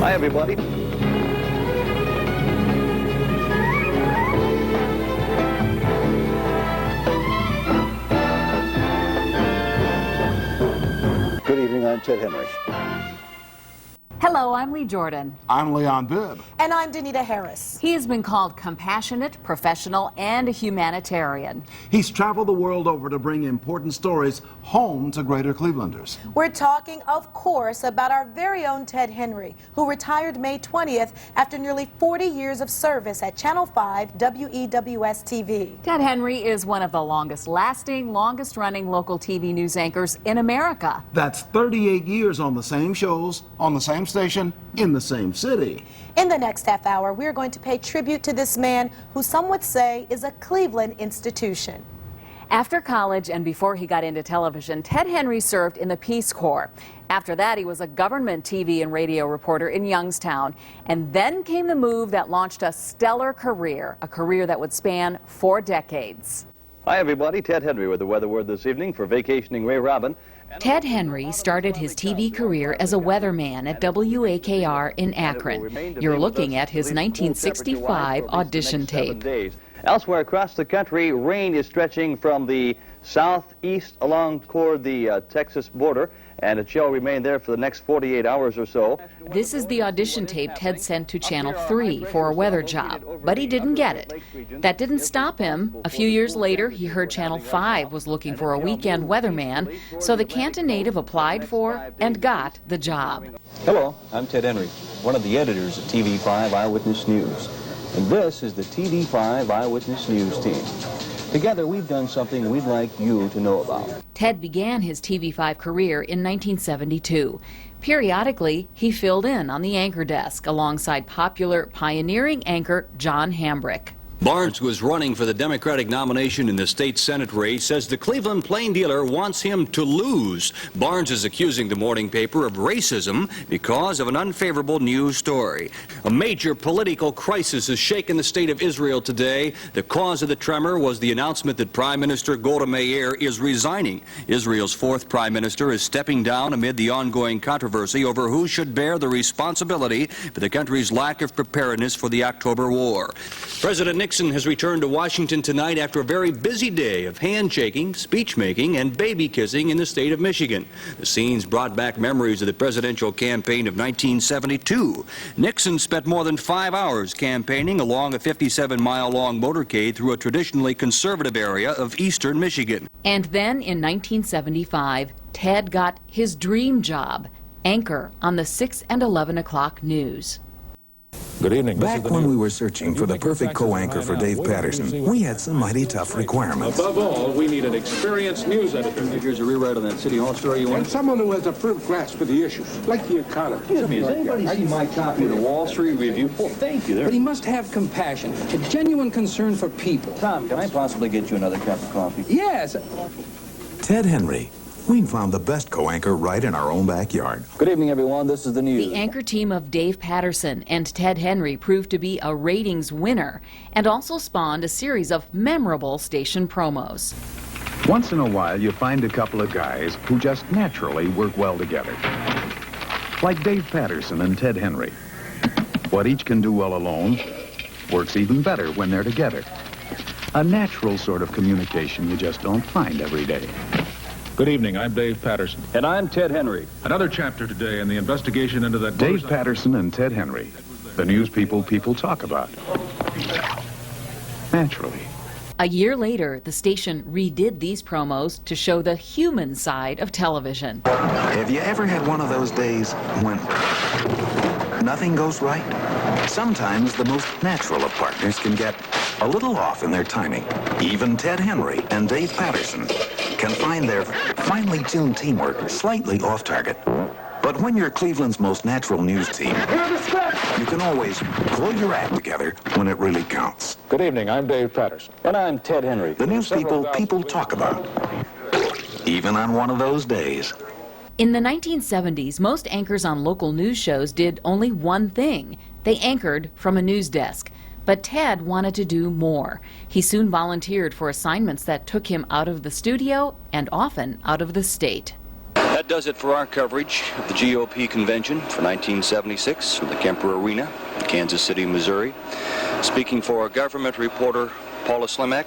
Hi, everybody. Good evening, I'm Ted Henry. Hello, I'm Lee Jordan. I'm Leon Bibb. And I'm Danita Harris. He has been called compassionate, professional, and a humanitarian. He's traveled the world over to bring important stories home to greater Clevelanders. We're talking, of course, about our very own Ted Henry, who retired May 20th after nearly 40 years of service at Channel 5 WEWS TV. Ted Henry is one of the longest-lasting, longest-running local TV news anchors in America. That's 38 years on the same shows, on the same station, in the same city. In the next half hour, we're going to pay tribute to this man who some would say is a Cleveland institution. After college and before he got into television, Ted Henry served in the Peace Corps. After that, he was a government TV and radio reporter in Youngstown. And then came the move that launched a stellar career, a career that would span 4 decades. Hi, everybody. Ted Henry with the Weather Word this evening for Vacationing Ray Robin. Ted Henry started his TV career as a weatherman at WAKR in Akron. You're looking at his 1965 audition tape. Elsewhere across the country, rain is stretching from the southeast along toward the Texas border, and it shall remain there for the next 48 hours or so. This is the audition tape Ted sent to Channel 3 for a weather job, but he didn't get it. That didn't stop him. A few years later, he heard Channel 5 was looking for a weekend weatherman, so the Canton native applied for and got the job. Hello, I'm Ted Henry, one of the editors of TV5 Eyewitness News. And this is the TV5 Eyewitness News team. Together, we've done something we'd like you to know about. Ted began his TV5 career in 1972. Periodically, he filled in on the anchor desk alongside popular pioneering anchor John Hambrick. Barnes, who is running for the Democratic nomination in the state Senate race, says the Cleveland Plain Dealer wants him to lose. Barnes is accusing the morning paper of racism because of an unfavorable news story. A major political crisis has shaken the state of Israel today. The cause of the tremor was the announcement that Prime Minister Golda Meir is resigning. Israel's 4th Prime Minister is stepping down amid the ongoing controversy over who should bear the responsibility for the country's lack of preparedness for the October War. President Nixon has returned to Washington tonight after a very busy day of handshaking, speech-making, and baby kissing in the state of Michigan. The scenes brought back memories of the presidential campaign of 1972. Nixon spent more than 5 hours campaigning along a 57-mile-long motorcade through a traditionally conservative area of eastern Michigan. And then in 1975, Ted got his dream job, anchor on the 6 and 11 o'clock news. Good evening. Back when we were searching for the perfect co-anchor for Dave Patterson, we had some mighty tough requirements. Above all, we need an experienced news editor. Here's a rewrite on that City Hall story you want. And someone who has a firm grasp of the issue, like the economy. Excuse me, has anybody seen my copy of the Wall Street Review? Oh, thank you. But he must have compassion, a genuine concern for people. Tom, can I possibly get you another cup of coffee? Yes. Ted Henry. We found the best co-anchor right in our own backyard. Good evening, everyone. This is the news. The anchor team of Dave Patterson and Ted Henry proved to be a ratings winner and also spawned a series of memorable station promos. Once in a while, you find a couple of guys who just naturally work well together. Like Dave Patterson and Ted Henry. What each can do well alone works even better when they're together. A natural sort of communication you just don't find every day. Good evening, I'm Dave Patterson. And I'm Ted Henry. Another chapter today in the investigation into that... Dave Patterson and Ted Henry, the news people talk about. Naturally. A year later, the station redid these promos to show the human side of television. Have you ever had one of those days when nothing goes right? Sometimes the most natural of partners can get a little off in their timing. Even Ted Henry and Dave Patterson can find their finely tuned teamwork slightly off target. But when you're Cleveland's most natural news team, you can always pull your act together when it really counts. Good evening, I'm Dave Patterson. And I'm Ted Henry. The news people talk about, even on one of those days. In the 1970s, most anchors on local news shows did only one thing. They anchored from a news desk. But Ted wanted to do more. He soon volunteered for assignments that took him out of the studio and often out of the state. That does it for our coverage of the GOP convention for 1976 from the Kemper Arena in Kansas City, Missouri. Speaking for our government reporter, Paula Slimak,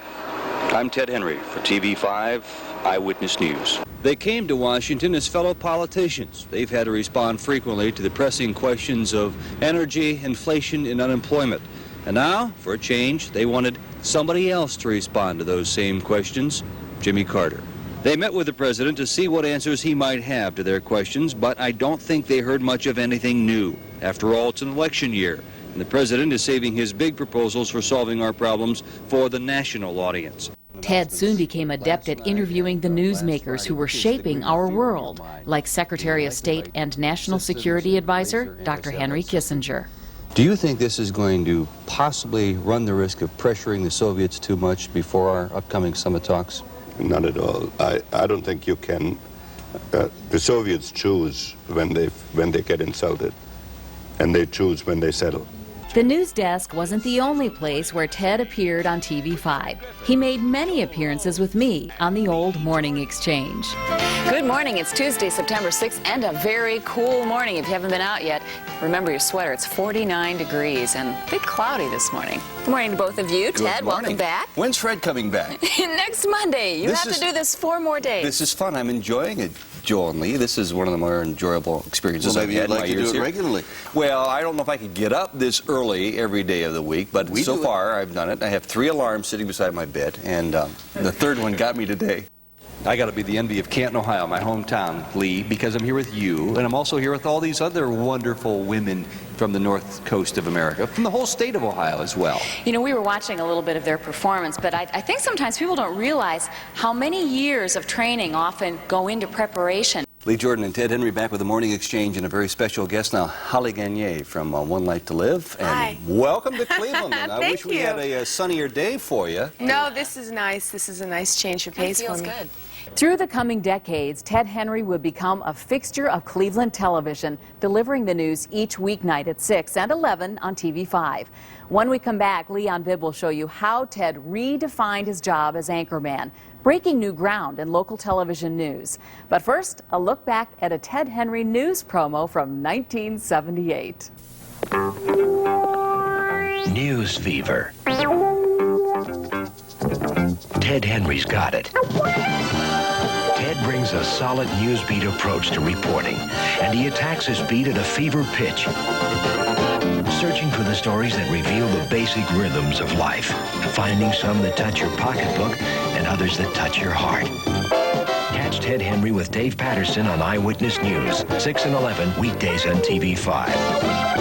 I'm Ted Henry for TV5 Eyewitness News. They came to Washington as fellow politicians. They've had to respond frequently to the pressing questions of energy, inflation, and unemployment. And now, for a change, they wanted somebody else to respond to those same questions, Jimmy Carter. They met with the president to see what answers he might have to their questions, but I don't think they heard much of anything new. After all, it's an election year, and the president is saving his big proposals for solving our problems for the national audience. Ted soon became adept at interviewing the newsmakers who were shaping our world, like Secretary of State and National Security Advisor Dr. Henry Kissinger. Do you think this is going to possibly run the risk of pressuring the Soviets too much before our upcoming summit talks? Not at all. I don't think you can. The Soviets choose when they get insulted, and they choose when they settle. The news desk wasn't the only place where Ted appeared on TV5. He made many appearances with me on the old Morning Exchange. Good morning. It's Tuesday, September 6th, and a very cool morning. If you haven't been out yet, remember your sweater. It's 49 degrees and a bit cloudy this morning. Good morning to both of you. Good Ted, morning. welcome back. When's Fred coming back? Next Monday. You have to do this 4 more days. This is fun. I'm enjoying it, Joel and Lee. This is one of the more enjoyable experiences Well, I've maybe had you'd in like my to years do it here. regularly. Well, I don't know if I could get up this early every day of the week, but so far I've done it. I have 3 alarms sitting beside my bed, and the third one got me today. I got to be the envy of Canton, Ohio, my hometown, Lee, because I'm here with you, and I'm also here with all these other wonderful women from the north coast of America, from the whole state of Ohio as well. You know, we were watching a little bit of their performance, but I think sometimes people don't realize how many years of training often go into preparation. Lee Jordan and Ted Henry back with the Morning Exchange and a very special guest now, Holly Gagné from One Life to Live. And Hi. Welcome to Cleveland. And I Thank wish we you. had a sunnier day for you. No, this is nice. This is a nice change of pace for me. Good. Through the coming decades, Ted Henry would become a fixture of Cleveland television, delivering the news each weeknight at 6 and 11 on TV5. When we come back, Leon Bibb will show you how Ted redefined his job as anchorman, breaking new ground in local television news. But first, a look back at a Ted Henry news promo from 1978. News fever. Ted Henry's got it. Ted brings a solid news beat approach to reporting, and he attacks his beat at a fever pitch, searching for the stories that reveal the basic rhythms of life, finding some that touch your pocketbook and others that touch your heart. Catch Ted Henry with Dave Patterson on Eyewitness News, 6 and 11 weekdays on TV5.